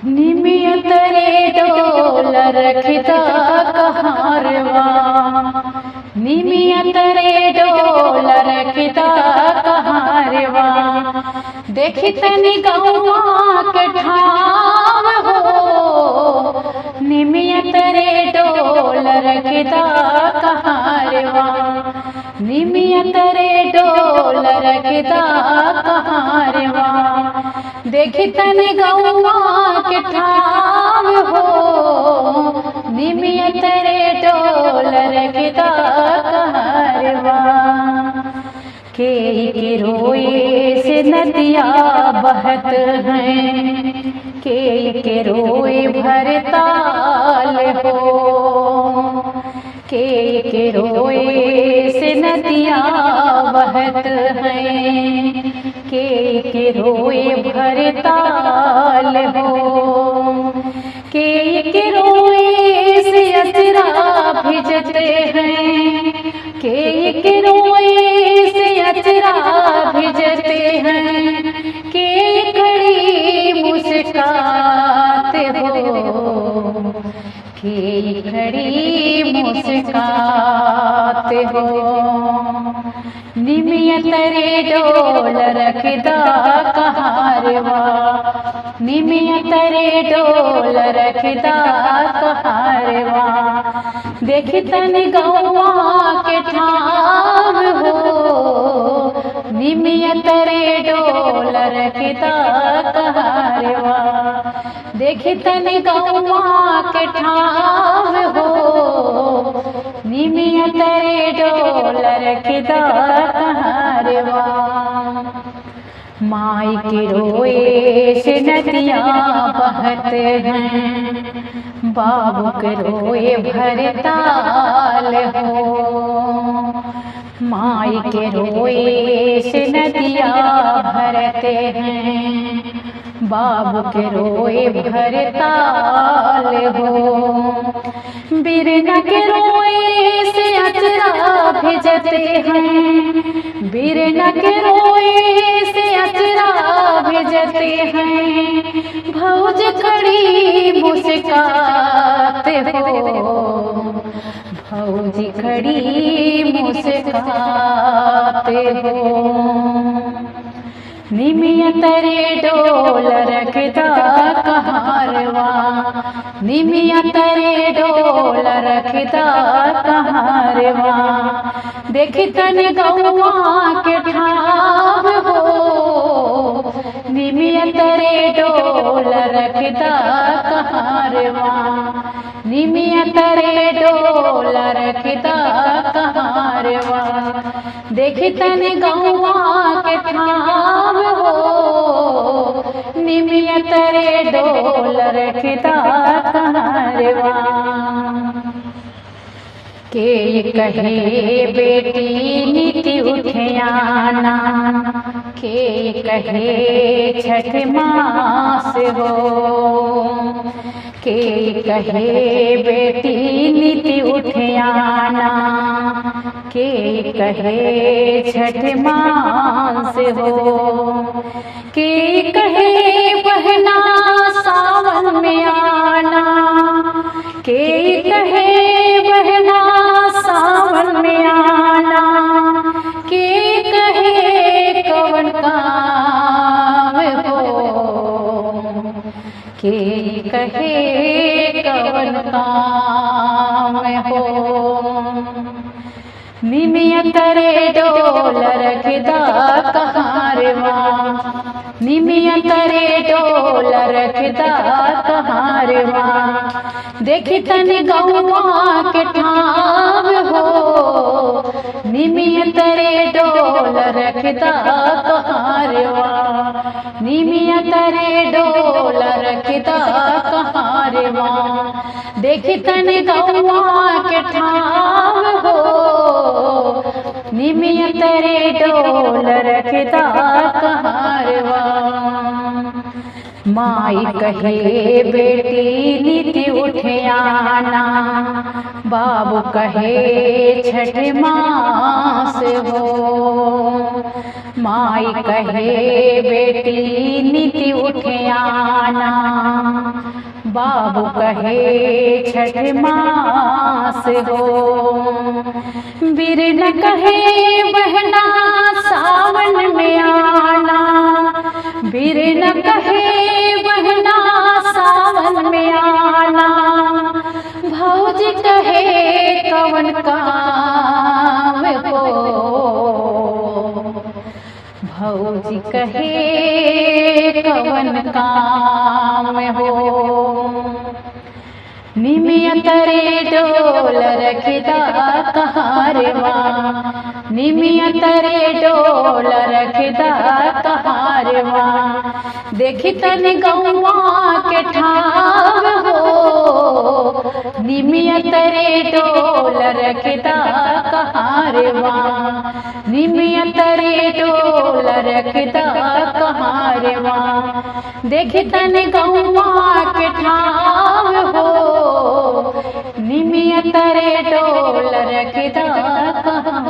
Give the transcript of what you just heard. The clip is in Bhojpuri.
निमियत रे डोल रखिता कहारवा, निमियत रे डोल रखिता कहारवा। देखित निगौआ के ठाव हो, निमियत रे डोल रखिता कहारवा, निमियत रे डोल रखिता कहारवा। देखित निगौआ के ठाव हो, निमियत रे डोल रखिता कहारवा। के रोए से नदिया बहत हैं, के रोए भरताल हो, के रोए से नदिया बहत हैं, के रोए भरताल हो। के रोए से अचरा भिजते हैं, के रोए से अचरा भिजते हैं, के खड़ी मुस्काते हो, के खड़ी मुस्काते हो। निमियत रे डोल रखिता कहारवा, निमियत रे डोल रखिता कहारवा। देखित निगौआ के ठाव हो, निमियत रे डोल रखिता कहारवा। देखित निगौआ के ठाव हो, निमियत रे डोल रखिता कहारवा। माई के रोए से नदिया बहत हैं, बाबू के रोए भरताल हो। माई के रोए से नदिया भरते हैं, बाबू के रोए भरताल हो। बिरना के रोए से अचरा भिजते हैं, बिरना के रोए से अचरा भिजते हैं, भौज खड़ी मुस्काते हो, भौजी खड़ी मुस्काते हो। निमियत रे डोल रखिता कहारवा, निमियत रे डोल रखिता कहारवा। देखित निगौआ के ठाव हो, निमियत रे डोल रखिता कहारवा, निमियत रे डोल रखिता कहारवा। देखित निगौआ के ठाव हो, निमियत रे डोल रखिता कहारवा। के कहे बेटी नीति उठियाना, के कहे छठ मास हो, के कहे बेटी नीति उठियाना, के कहे छठ मास हो। के कहे बहना सावन में आना, के कहे बहना सावन में आना, के कहे कवन काम हो, के कहे कवन काम हो। निमियत रे डोल रखिता कहारवा, निमियत रे डोल रखिता कहारवा। देखित निगौआ के ठाव हो, निमियत रे डोल रखिता कहारवा, निमियत रे डोल रखिता कहारवा। देखित निगौआ के ठाव हो, निमियत रे डोल रखिता कहारवा। माई कहे बेटी नीति उठियाना, बाबू कहे छठ मास हो। माई कहे बेटी नीति उठियाना, बाबू कहे छठ मास हो। बिरन कहे बहना सावन में आना, बिरन कहे बहना सावन में आना। भौजी कहे कवन काम हो, भौजी कहे कवन काम हो। निमिया तरे डोल रखदा कहारवा, निमिया तरे डोल रखदा कहारवा। देखी तनि गौवा के ठाव हो, निमिया तरे डोल रखदा कहारवा, निमिया तरे डोल रखदा कहारवा। देखी तनि गौवा के ठाव हो, निमिया तरे डोल रखदा कहारवा।